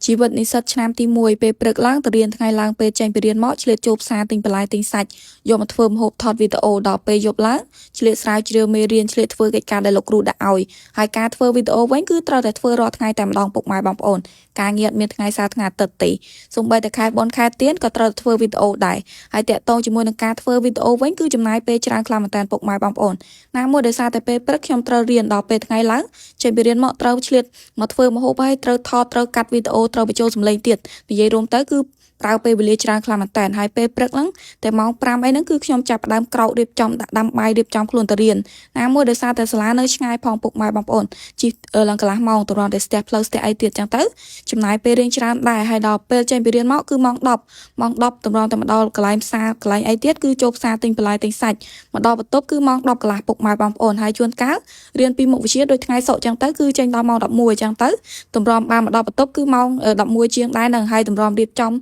ជីវិតនិស្សិតឆ្នាំទី1ពេលព្រឹកឡើងទៅរៀនថ្ងៃឡើងពេលចេញពីរៀនមកឆ្លៀតចូលផ្សារទិញបន្លែទិញសាច់យកមកធ្វើម្ហូបថតវីដេអូដល់ពេលយប់ឡើងឆ្លៀតស្រាវជ្រាវមេរៀនឆ្លៀតធ្វើកិច្ចការដែលលោកគ្រូដាក់ឲ្យហើយការធ្វើវីដេអូវិញគឺត្រូវតែធ្វើរាល់ថ្ងៃតែម្ដងពុកម៉ែបងប្អូនការងារមានថ្ងៃសៅរ៍ថ្ងៃអាទិត្យទេសូម្បីតែខែបុណ្យខែទៀនក៏ត្រូវធ្វើវីដេអូដែរហើយតាក់ទងជាមួយនឹងការធ្វើវីដេអូវិញគឺចំណាយពេលច្រើនខ្លាំងមែនតើពុកម៉ែបងប្អូនណាមួយដោយសារតែពេលព្រឹកខ្ញុំត្រូវរៀនដល់ពេលថ្ងៃឡើងចេញពីរៀនមកត្រូវឆ្លៀតមកធ្វើម្ហូបហើយត្រូវថតត្រូវកាត់វីដេអូត្រូវបញ្ចូលសំឡេងទៀតនិយាយរួមទៅគឺប្រើពេលវេលាច្រើនខ្លាំងមែនតើហើយពេលព្រឹកហ្នឹងតែម៉ោង5អីហ្នឹងគឺខ្ញុំចាប់ផ្ដើមក្រោករៀបចំដាក់ដាំបាយរៀបចំខ្លួនទៅរៀនណាមួយដោយសារតែសាលានៅឆ្ងាយផងពុកម៉ែបងប្អូនជិះឡើងកន្លះម៉ោងទៅរំតែស្ទះផ្លូវស្ទះអីទៀតចឹងទៅចំណាយពេលរៀនច្រើនដែរហើយដល់ពេលចេញពីរៀនមកគឺម៉ោង10ម៉ោង10តម្រង់តែមកដល់កន្លែងផ្សារកន្លែងអីទៀតគឺចូលផ្សារទិញបន្លែទិញសាច់មកដល់បន្ទប់គឺម៉ោង10កន្លះពុកម៉ែបងប្អូនហើយជួនកាលរៀនពីមុខវិជ្ជាដូចថ្ងៃសុក្រចឹងទៅគឺចេញដល់ម៉ោង11ចឹងទៅតម្រាំបានមកដល់បន្ទប់គឺម៉ោង11ជាងដែរនឹងហើយតម្រាំរៀបចំ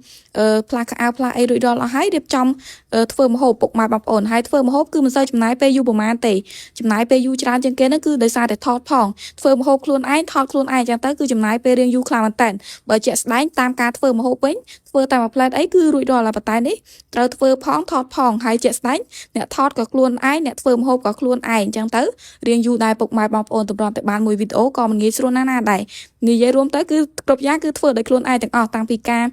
ផ្លាស់ខោផ្លាស់អីរួចរាល់អស់ហើយរៀបចំធ្វើម្ហូបពុកម៉ែបងប្អូនហើយធ្វើម្ហូបគឺមិនសូវចំណាយពេលយូរប្រហែលទេចំណាយពេលយូរច្រើនជាងគេហ្នឹងគឺដោយសារតែថតផងធ្វើម្ហូបខ្លួនឯងថតខ្លួនឯងចឹងទៅគឺចំណាយពេលរៀងយូរខ្លាំងមែនតើបើជាក់ស្ដែងតាមការធ្វើម្ហូបវិញធ្វើតែមួយផ្លែតអីគឺរួចរាល់ហើយប៉ុន្តែនេះត្រូវធ្វើផងថតផងហើយជាក់ស្ដែងអ្នកថតក៏ខ្លួនឯងអ្នកធ្វើម្ហូបក៏ខ្លួនឯងចឹងទៅរៀងយូរដែរពុកម៉ែបងប្អូនតម្រាំតែបានមួយវីដេអូក៏មិនងាយស្រួលណាស់ដែរនិយាយរួមទៅគឺគ្រប់យ៉ាងគឺធ្វើដោយខ្លួនឯងទាំងអស់តាំងពីការ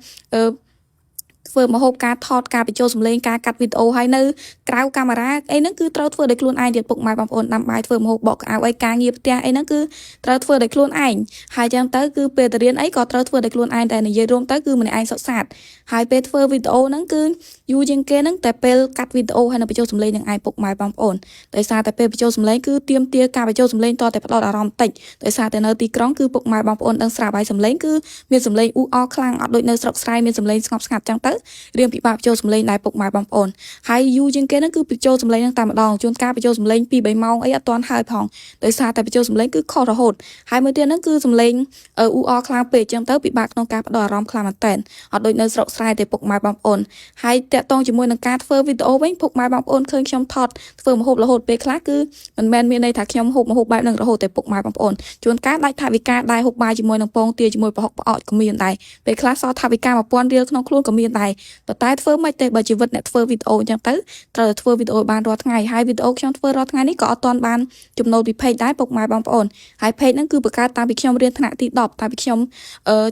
ធ្វើម្ហូបការថតការបញ្ចូលសំឡេងការកាត់វីដេអូហើយនៅក្រៅកាមេរ៉ាអីហ្នឹងគឺត្រូវធ្វើដោយខ្លួនឯងទៀតពុកម៉ែបងប្អូនដាំបាយធ្វើម្ហូបបកកៅអីការងារផ្ទះអីហ្នឹងគឺត្រូវធ្វើដោយខ្លួនឯងហើយចឹងទៅគឺពេលទៅរៀនអីក៏ត្រូវធ្វើដោយខ្លួនឯងតែនិយាយរួមទៅគឺម្នាក់ឯងសុទ្ធសាធហើយពេលធ្វើវីដេអូហ្នឹងគឺយូរជាងគេហ្នឹងតែពេលកាត់វីដេអូហើយនៅបញ្ចូលសំឡេងនឹងឯងពុកម៉ែបងប្អូនដោយសារតែពេលបញ្ចូលសំឡេងគឺទាមទារការបញ្ចូលសំឡេងតតែផ្ដោតអារម្មណ៍តិចដោយសារតែនៅទីក្រុងគឺពុកម៉ែបងប្អូនដឹងស្រាប់ហើយសំឡេងគឺមានសំឡេងអ៊ូអរខ្លាំងអត់ដូចនៅស្រុកស្រែមានសំឡេងស្ងប់ស្ងាត់ចឹងទៅរៀងពិបាកបញ្ចូលសំឡេងដែរពុកម៉ែបងប្អូនហើយយូរជាងគេហ្នឹងគឺបញ្ចូលសំឡេងហ្នឹងតែម្ដងជួនកាលបញ្ចូលសំឡេង2-3ម៉ោងអីអត់ទាន់ហើយផងដោយសារតែបញ្ចូលសំឡេងគឺខុសរហូតហើយមួយទៀតហ្នឹងគឺសំឡេងអ៊ូអរខ្លាំងពេកចឹងទៅពិបាកក្នុងការផ្ដោតអារម្មណ៍ខ្លាំងមែនតើអត់ដូចនៅស្រុកស្រែទេពុកម៉ែបងប្អូនហើយតាក់ទងជាមួយនឹងការធ្វើវីដេអូវិញពុកម៉ែបងប្អូនឃើញខ្ញុំថតធ្វើម្ហូបរហូតពេលខ្លះគឺមិនមែនមានន័យថាខ្ញុំហូបម្ហូបបែបហ្នឹងរហូតទេពុកម៉ែបងប្អូនជួនកាលដាច់ថវិកាដែរហូបបាយជាមួយនឹងពងទាជាមួយប្រហុកផ្អកក៏មានដែរពេលខ្លះសល់ថវិកា1000រៀលក្នុងខ្លួនក៏មានដែរប៉ុន្តែធ្វើមិនទេបើជីវិតអ្នកធ្វើវីដេអូអញ្ចឹងទៅត្រូវតែធ្វើវីដេអូបានរាល់ថ្ងៃហើយវីដេអូខ្ញុំធ្វើរាល់ថ្ងៃនេះក៏អត់ទាន់បានចំណូលពី page ដែរពុកម៉ែបងប្អូនហើយ page ហ្នឹងគឺបង្កើតតាំងពីខ្ញុំរៀនថ្នាក់ទី10តាំងពីខ្ញុំ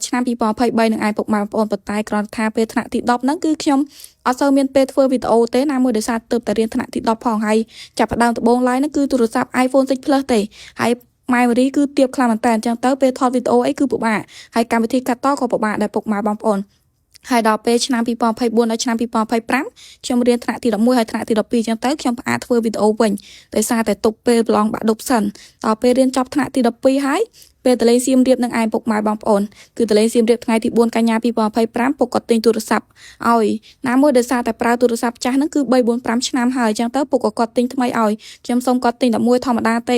ឆ្នាំ2023នឹងឯងពុកម៉ែបងប្អូនប៉ុន្តែគ្រាន់ថាពេលថ្នាក់ទី10ហ្នឹងគឺខ្ញុំអត់សូវមានពេលធ្វើវីដេអូទេណាមួយដោយសារទើបតែរៀនថ្នាក់ទី10ផងហើយចាប់ផ្ដើមដំបូងឡើយហ្នឹងគឺទូរស័ព្ទ iPhone 6 Plus ទេហើយmemory គឺទាបខ្លាំងមែនតើអញ្ចឹងទៅពេលថតវីដេអូអីគឺពិបាកហើយកម្មវិធីកាត់តក៏ពិបាកដែរពុកម៉ែបងប្អូនហើយដល់ពេលឆ្នាំ2024ដល់ឆ្នាំ2025ខ្ញុំរៀនថ្នាក់ទី11ហើយថ្នាក់ទី12ចឹងទៅខ្ញុំផ្អាកធ្វើវីដេអូវិញដោយសារតែទុកពេលប្រឡងបាក់ឌុបសិនដល់ពេលរៀនចប់ថ្នាក់ទី12ហើយពេលតលេងសៀមរាបនឹងឯងពុកម៉ែបងប្អូនគឺតលេងសៀមរាបថ្ងៃទី4កញ្ញា2025ពុកក៏ទិញទូរស័ព្ទឲ្យណាមួយដោយសារតែប្រើទូរស័ព្ទចាស់ហ្នឹងគឺ3-4-5ឆ្នាំហើយចឹងទៅពុកក៏គាត់ទិញថ្មីឲ្យខ្ញុំសូមគាត់ទិញ11ធម្មតាទេ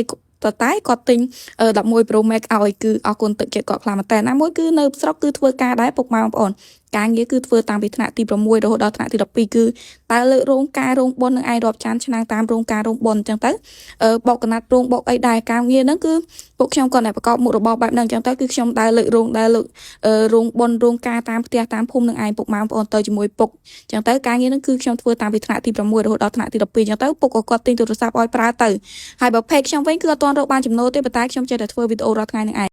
តែគាត់ទិញ11 Pro Max ឲ្យគឺអរគុណទឹកចិត្តគាត់ខ្លាំងមែនតើណាមួយគឺនៅស្រុកគឺធ្វើការដែរពុកម៉ែបងប្អូនការងារគឺធ្វើតាំងពីថ្នាក់ទី6រហូតដល់ថ្នាក់ទី12គឺតើលើករោងការរោងបុណ្យនឹងឯងរាប់ចានឆ្នាំតាមរោងការរោងបុណ្យអញ្ចឹងទៅបោកកណាត់រោងបោកអីដែរការងារហ្នឹងគឺពួកខ្ញុំគាត់តែប្រកបមុខរបរបែបហ្នឹងអញ្ចឹងទៅគឺខ្ញុំដើរលើករោងដើរលើរោងបុណ្យរោងការតាមផ្ទះតាមភូមិនឹងឯងពុកម៉ែបងប្អូនទៅជាមួយពុកអញ្ចឹងទៅការងារហ្នឹងគឺខ្ញុំធ្វើតាំងពីថ្នាក់ទី6រហូតដល់ថ្នាក់ទី12អញ្ចឹងទៅពុកក៏គាត់ទិញទូរស័ព្ទឲ្យប្រើទៅហើយបើ page ខ្ញុំវិញគឺអត់ទាន់រកបានចំណូលទេប៉ុន្តែខ្ញុំចេះតែធ្វើវីដេអូរាល់ថ្ងៃនឹងឯង